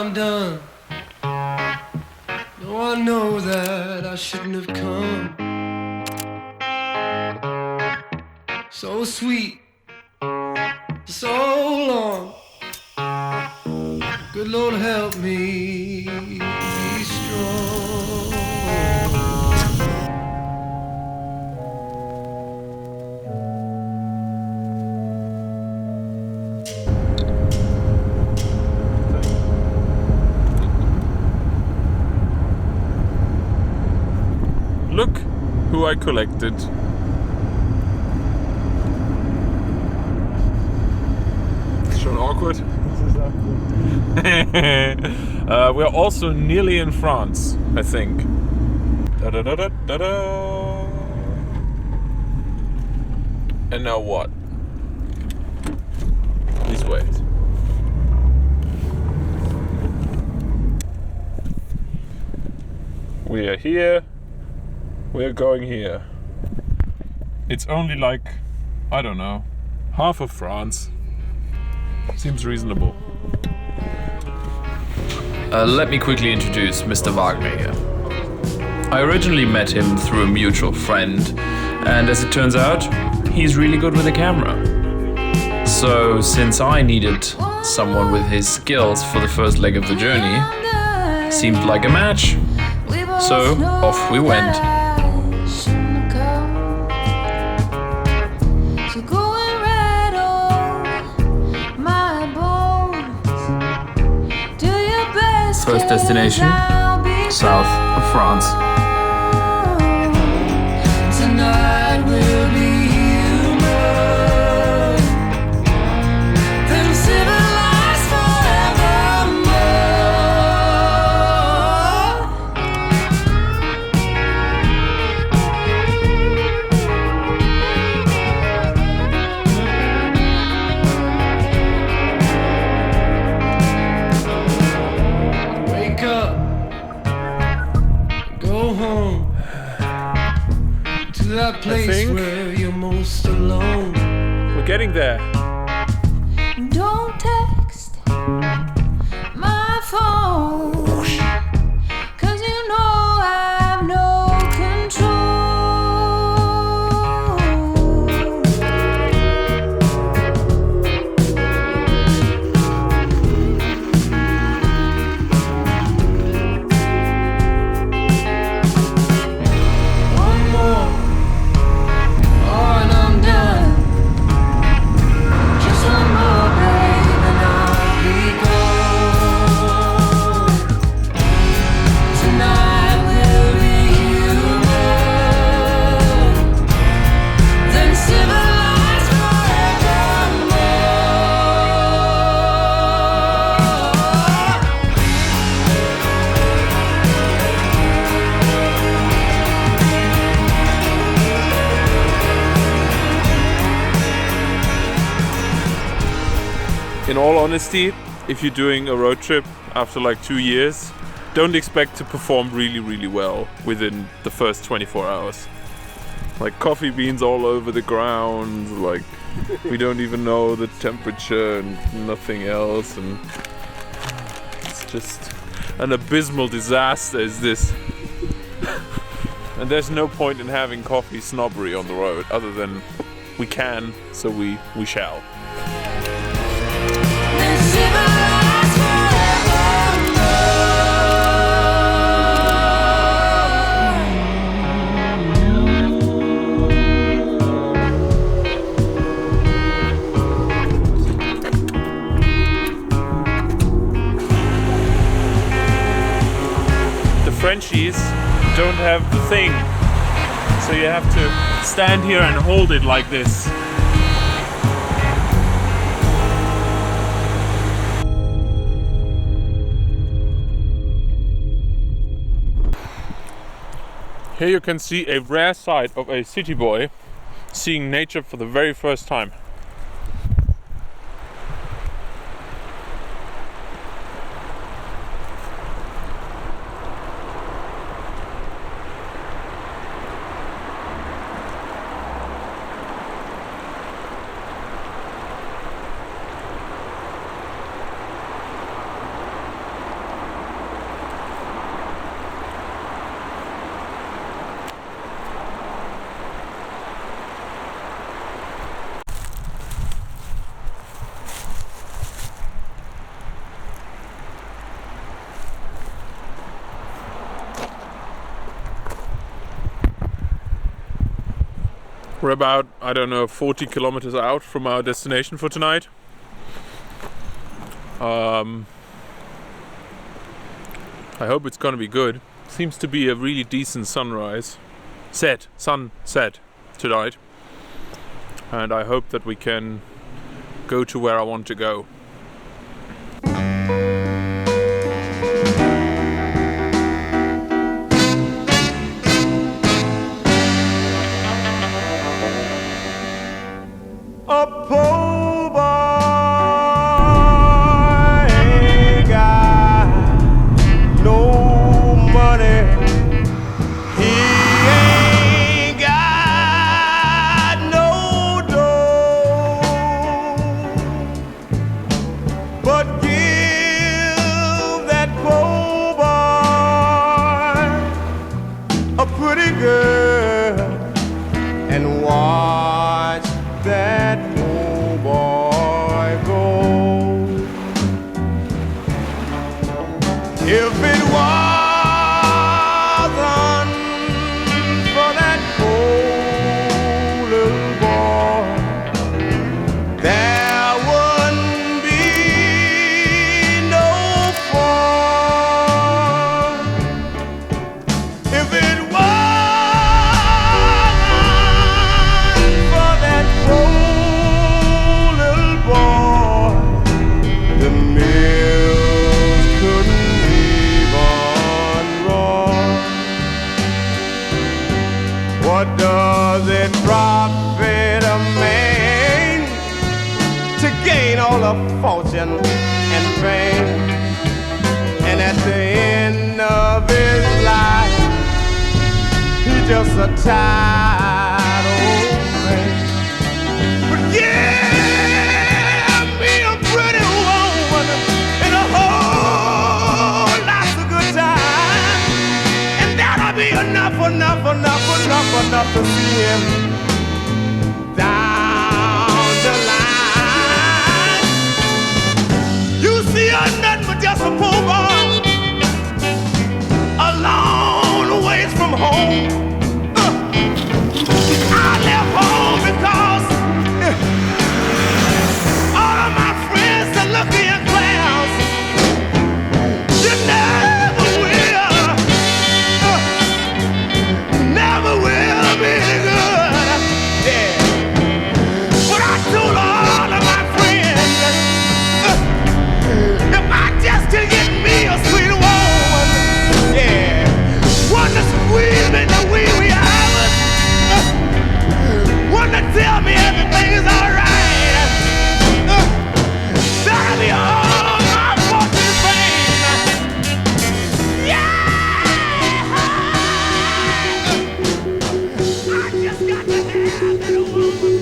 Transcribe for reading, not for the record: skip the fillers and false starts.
I'm done. No, I know that I shouldn't have come. So sweet, so long. Good Lord help me be strong. Look who I collected. Schon awkward. We're also nearly in France, I think. Da-da-da-da-da-da. And now what? Please wait. We are here. We're going here. It's only like, I don't know, half of France. Seems reasonable. Let me quickly introduce Mr. Wagner here. I originally met him through a mutual friend, and as it turns out, he's really good with a camera. So, since I needed someone with his skills for the first leg of the journey, seemed like a match. So, off we went. First destination, south of France. Tonight will be human, then civilized that place where you're most alone. We're getting there. Don't text my phone, 'cause you know I have no control. One more, and I'm done. Just one more, babe, and I'll be gone. Tonight will be human, then civilized forevermore. In all honesty, if you're doing a road trip after like 2 years, don't expect to perform really well within the first 24 hours. Like coffee beans all over the ground, like we don't even know the temperature and nothing else, and it's just an abysmal disaster is this. And there's no point in having coffee snobbery on the road other than we can, so we shall. Then civilized The Frenchies don't have the thing, so you have to stand here and hold it like this. Here you can see a rare sight of a city boy seeing nature for the very first time. We're about, I don't know, 40 kilometers out from our destination for tonight. I hope it's gonna be good. Seems to be a really decent sunset tonight. And I hope that we can go to where I want to go. A poor boy ain't got no money. He ain't got no dough. But give that poor boy a pretty girl and watch that poor boy go. If it wasn't for that poor little boy, there wouldn't be no fun. If it wasn't for that poor little boy, the mills couldn't even run. What does it profit a man to gain all the fortune and fame, and at the end of his life he's just a tired old man? But give me a pretty woman and a whole lot of good time, and that'll be enough to see him down the line. You see, I'm nothing but just a poor boy, a long ways from home. I left home because all of my friends are looking at clowns. You never will be good. Yeah. But I told all of my friends, if I just could get me a sweet woman, yeah, one to squeeze me the wee wee hours, one to tell me everything is alright, that'll be all my fortune fame. Yeah! I just got to have that woman.